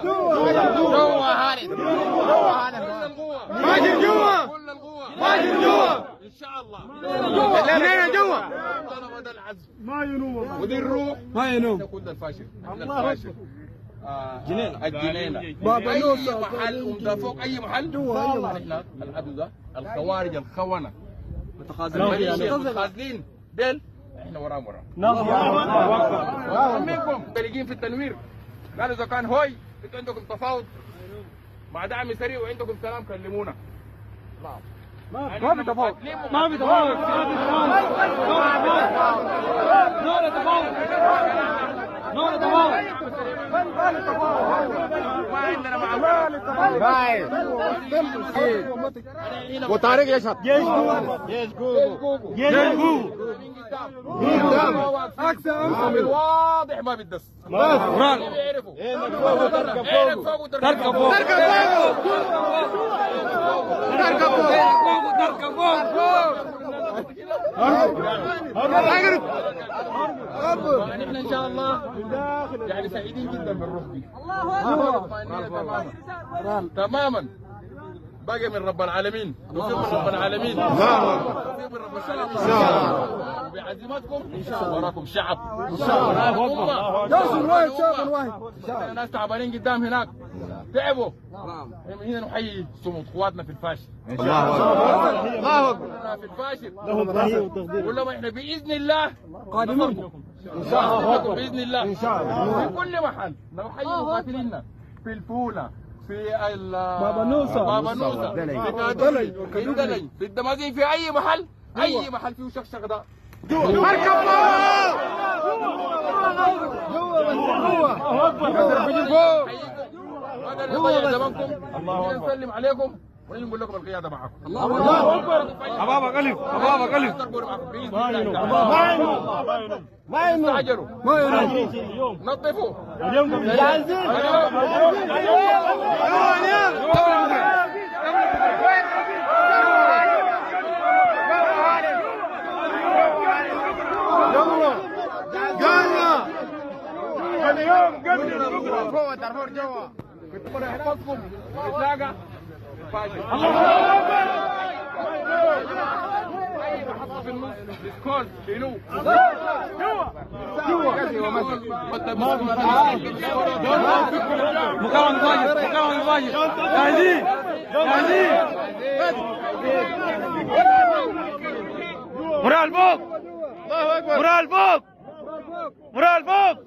جوا هاني ماجد جوا كل القوة ماجد جوا ان شاء الله الليلة جوا انا بدل العزم ما ينوم ودي الروح ما ينوم كل الفاشل الله الفاشل جنينة الجنينة بابا اي نوسة محل ومدا فوق اي محل احنا العدو ده الخوارج الخونة المتخاذلين ديل احنا وراهم منكم بليجين في التنوير قالوا اذا كان هوي انتوا عندكم تفاوض مع دعم سريع وعندكم سلام كلمونا ما في تفاوض ما في تفاوض ما عندنا معاوية وطارق يشهد جيش جوجو عامل واضح ما بيدس مرال بيعرفوا تركب فوق تركب فوق نحن ان شاء الله يعني سعيدين جدا بالروح دي تماما باقي من رب العالمين توفيق من رب العالمين توفيق من رب العالمين بعزيمتكم وراكم شعب ان شاء الله ناس تعبانين قدام هناك تعبوا هنا نحيي صمود قواتنا في الفاشل الله اكبر في الفاشل ولما احنا باذن الله قادمين ان شاء الله باذن الله ان شاء الله في كل محل نحيي مقاتلينا في الفوله في بابا نوسة في كادولي في الدلي في الدمازين في اي محل اي محل فيه شخشق ده اركب جوا زمانكم نسلم عليكم ونجي نقول لكم القياده معكم الله اكبر ابابا قلب ابابا قلب ما ينوم استعجلوا ما ينوم نظفوا جاهزين فوق دارفور جوا كنت احفظكم نتلاقى فاشل اي محطه في النص ديسكول شنو مكرم الفاجر مكرم الفاجر جاهزين جاهزين مرال فوق مرال فوق مرال فوق